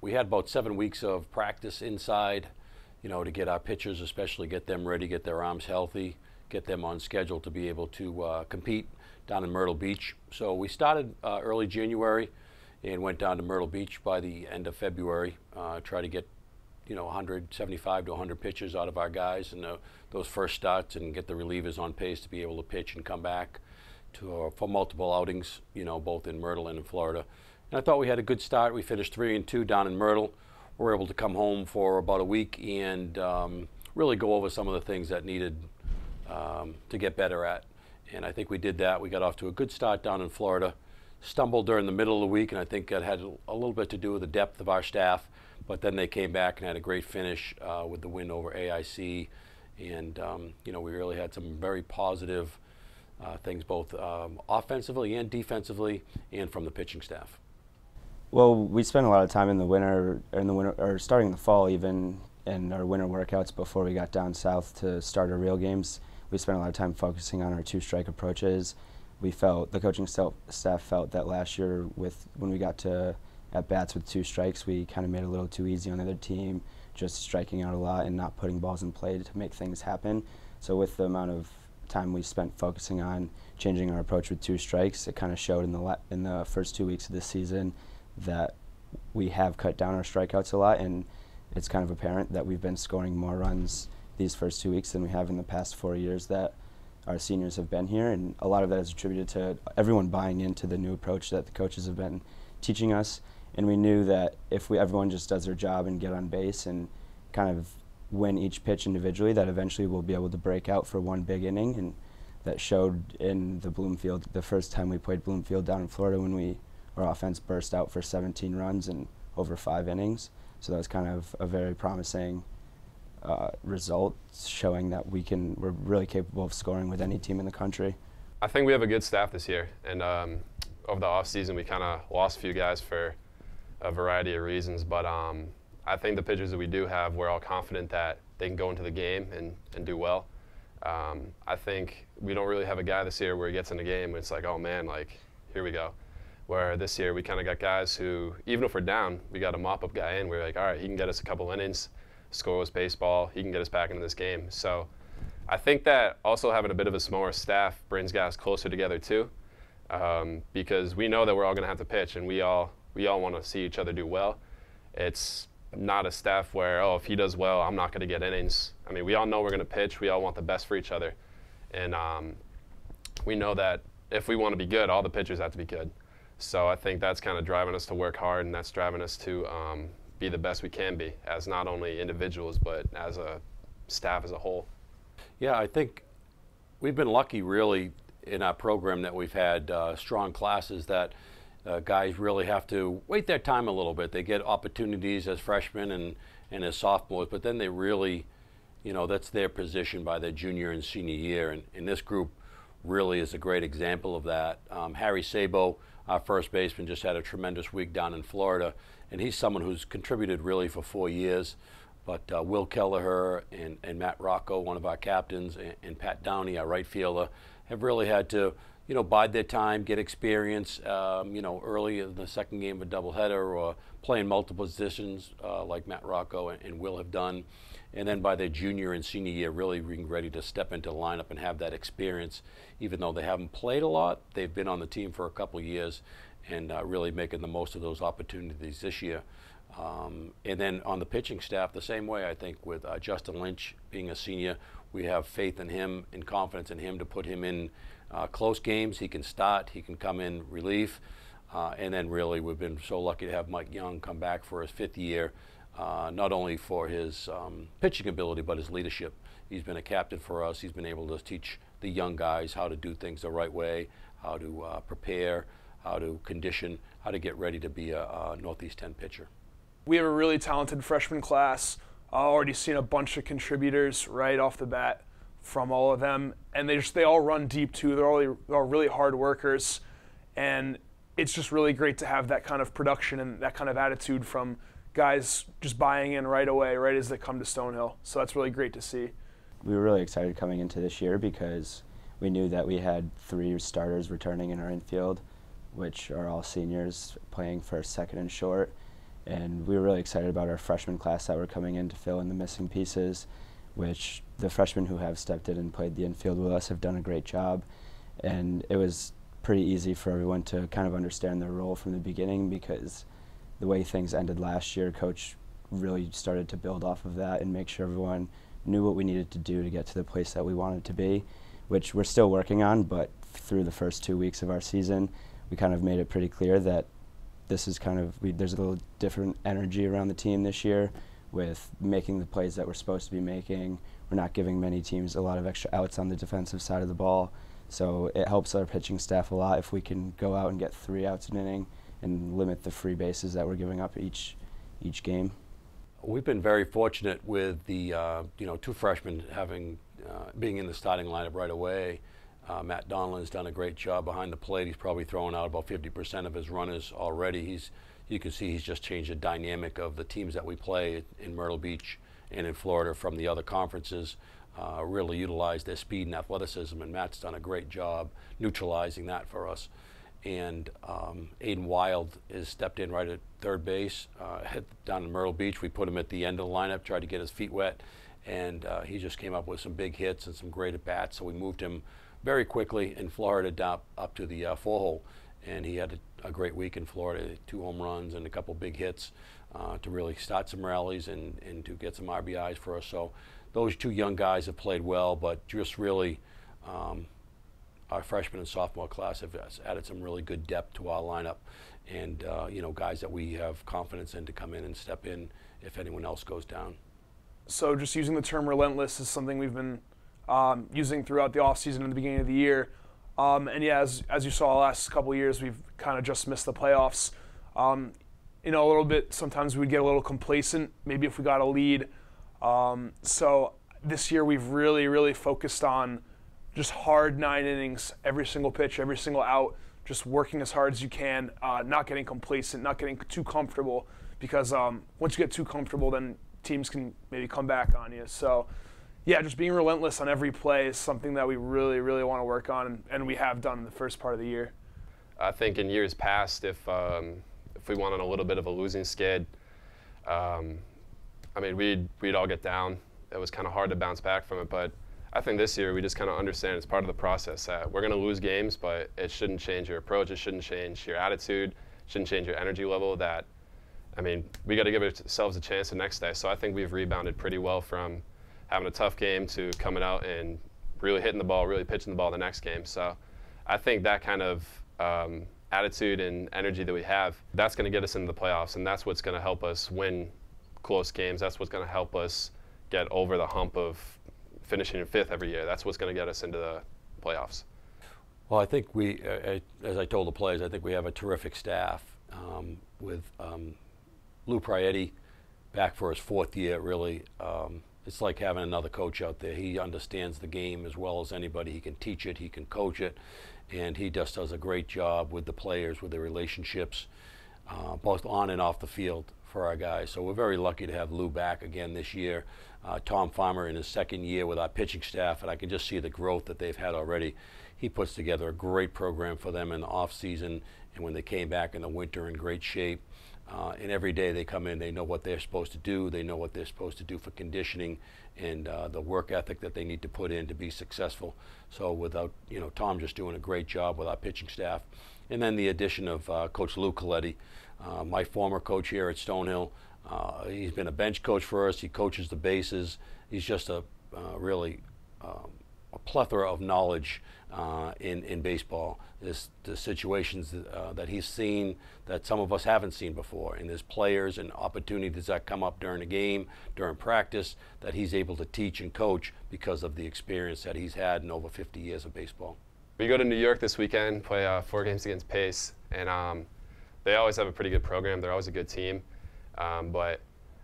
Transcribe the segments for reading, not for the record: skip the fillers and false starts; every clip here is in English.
we had about 7 weeks of practice inside, to get our pitchers, especially get them ready, get their arms healthy, get them on schedule to be able to compete down in Myrtle Beach. So we started early January and went down to Myrtle Beach by the end of February, try to get 175 to 100 pitches out of our guys in those first starts and get the relievers on pace to be able to pitch and come back for multiple outings, both in Myrtle and in Florida. And I thought we had a good start. We finished 3-2 down in Myrtle. We were able to come home for about a week and really go over some of the things that needed to get better at. And I think we did that. We got off to a good start down in Florida. Stumbled during the middle of the week, and I think that had a little bit to do with the depth of our staff. But then they came back and had a great finish with the win over AIC. And, we really had some very positive things, both offensively and defensively, and from the pitching staff. Well, we spent a lot of time in the winter, or starting in the fall even, in our winter workouts before we got down south to start our real games. We spent a lot of time focusing on our two-strike approaches. We felt, the coaching staff felt that last year when we got to at-bats with 2 strikes, we kind of made it a little too easy on the other team, just striking out a lot and not putting balls in play to make things happen. So with the amount of time we spent focusing on changing our approach with 2 strikes, it kind of showed in the first 2 weeks of this season that we have cut down our strikeouts a lot, and it's kind of apparent that we've been scoring more runs these first 2 weeks than we have in the past 4 years that our seniors have been here, and a lot of that is attributed to everyone buying into the new approach that the coaches have been teaching us. And we knew that if everyone just does their job and get on base and kind of win each pitch individually, that eventually we'll be able to break out for one big inning. And that showed in the Bloomfield, the first time we played Bloomfield down in Florida, when our offense burst out for 17 runs in over 5 innings. So that was kind of a very promising result, showing that we're really capable of scoring with any team in the country. I think we have a good staff this year, and over the offseason we kind of lost a few guys for a variety of reasons, but I think the pitchers that we do have, we're all confident that they can go into the game and do well. I think we don't really have a guy this year where he gets in the game and it's like, oh man, like, here we go. Where this year we kind of got guys who, even if we're down, we got a mop-up guy in. We're like, all right, he can get us a couple innings, scoreless baseball, he can get us back into this game. So I think that also having a bit of a smaller staff brings guys closer together too, because we know that we're all going to have to pitch, and we all want to see each other do well. It's not a staff where, oh, if he does well, I'm not going to get innings. I mean, we all know we're going to pitch. We all want the best for each other. And we know that if we want to be good, all the pitchers have to be good. So I think that's kind of driving us to work hard, and that's driving us to be the best we can be as not only individuals but as a staff as a whole. Yeah, I think we've been lucky really in our program that we've had strong classes that guys really have to wait their time a little bit. They get opportunities as freshmen and as sophomores, but then they really, that's their position by their junior and senior year. And this group really is a great example of that. Harry Sabo, our first baseman, just had a tremendous week down in Florida, and he's someone who's contributed really for 4 years. But Will Kelleher and Matt Rocco, one of our captains, and Pat Downey, our right fielder, have really had to, bide their time, get experience, early in the second game of a doubleheader or playing multiple positions like Matt Rocco and Will have done. And then by their junior and senior year, really being ready to step into the lineup and have that experience. Even though they haven't played a lot, they've been on the team for a couple of years and really making the most of those opportunities this year. And then on the pitching staff, the same way, I think, with Justin Lynch being a senior, we have faith in him and confidence in him to put him in close games. He can start, he can come in relief. And then really we've been so lucky to have Mike Young come back for his 5th year, not only for his pitching ability but his leadership. He's been a captain for us. He's been able to teach the young guys how to do things the right way, how to prepare, how to condition, how to get ready to be a Northeast 10 pitcher. We have a really talented freshman class. I've already seen a bunch of contributors right off the bat from all of them, and they all run deep too. They're all really hard workers, and it's just really great to have that kind of production and that kind of attitude from guys just buying in right away, right as they come to Stonehill. So that's really great to see. We were really excited coming into this year because we knew that we had 3 starters returning in our infield, which are all seniors playing first, second, and short. And we were really excited about our freshman class that were coming in to fill in the missing pieces, which the freshmen who have stepped in and played the infield with us have done a great job. And it was pretty easy for everyone to kind of understand their role from the beginning, because the way things ended last year, Coach really started to build off of that and make sure everyone knew what we needed to do to get to the place that we wanted to be, which we're still working on. But through the first 2 weeks of our season, we kind of made it pretty clear that this is kind of, there's a little different energy around the team this year with making the plays that we're supposed to be making. We're not giving many teams a lot of extra outs on the defensive side of the ball. So it helps our pitching staff a lot if we can go out and get 3 outs an inning and limit the free bases that we're giving up each game. We've been very fortunate with the 2 freshmen being in the starting lineup right away. Matt Donlan's done a great job behind the plate. He's probably thrown out about 50% of his runners already. You can see he's just changed the dynamic of the teams that we play in Myrtle Beach and in Florida from the other conferences. Really utilized their speed and athleticism, and Matt's done a great job neutralizing that for us. And Aiden Wilde has stepped in right at third base. Down in Myrtle Beach, we put him at the end of the lineup, tried to get his feet wet, and he just came up with some big hits and some great at-bats, so we moved him very quickly in Florida down up to the 4-hole, and he had a great week in Florida, 2 home runs and a couple big hits to really start some rallies and to get some RBIs for us. So those 2 young guys have played well, but just really our freshman and sophomore class have added some really good depth to our lineup, and guys that we have confidence in to come in and step in if anyone else goes down. So just using the term relentless is something we've been using throughout the offseason and the beginning of the year. And yeah, as you saw the last couple of years, we've kind of just missed the playoffs. A little bit, sometimes we'd get a little complacent, maybe if we got a lead. So this year we've really, really focused on just hard 9 innings, every single pitch, every single out, just working as hard as you can, not getting complacent, not getting too comfortable, because once you get too comfortable, then teams can maybe come back on you. So yeah, just being relentless on every play is something that we really, really want to work on, and we have done in the first part of the year. I think in years past, if we went on a little bit of a losing skid, we'd all get down. It was kind of hard to bounce back from it, but I think this year we just kind of understand it's part of the process that we're going to lose games, but it shouldn't change your approach, it shouldn't change your attitude, it shouldn't change your energy level. We got to give ourselves a chance the next day. So I think we've rebounded pretty well from having a tough game to coming out and really hitting the ball, really pitching the ball the next game. So I think that kind of attitude and energy that we have, that's going to get us into the playoffs, and that's what's going to help us win close games. That's what's going to help us get over the hump of finishing in 5th every year. That's what's going to get us into the playoffs. Well, I think as I told the players, I think we have a terrific staff with Lou Prietti back for his 4th year, really. It's like having another coach out there. He understands the game as well as anybody. He can teach it, he can coach it, and he just does a great job with the players, with the relationships, both on and off the field for our guys. So we're very lucky to have Lou back again this year. Tom Farmer in his 2nd year with our pitching staff, and I can just see the growth that they've had already. He puts together a great program for them in the off season, and when they came back in the winter in great shape. And every day they come in, they know what they're supposed to do. They know what they're supposed to do for conditioning and the work ethic that they need to put in to be successful. So without, Tom just doing a great job with our pitching staff. And then the addition of Coach Lou Coletti, my former coach here at Stonehill. He's been a bench coach for us. He coaches the bases. He's just a plethora of knowledge in baseball. The situations that he's seen that some of us haven't seen before, and there's players and opportunities that come up during the game, during practice, that he's able to teach and coach because of the experience that he's had in over 50 years of baseball. We go to New York this weekend, play 4 games against Pace, and they always have a pretty good program. They're always a good team, but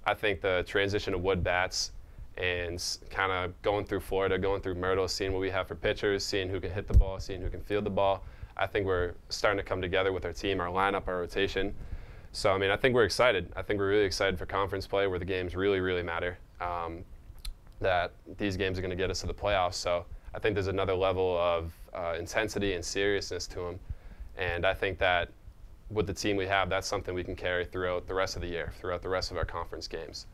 I think the transition to wood bats and kind of going through Florida, going through Myrtle, seeing what we have for pitchers, seeing who can hit the ball, seeing who can field the ball, I think we're starting to come together with our team, our lineup, our rotation. So, I think we're excited. I think we're really excited for conference play where the games really, really matter, that these games are going to get us to the playoffs. So I think there's another level of intensity and seriousness to them. And I think that with the team we have, that's something we can carry throughout the rest of the year, throughout the rest of our conference games.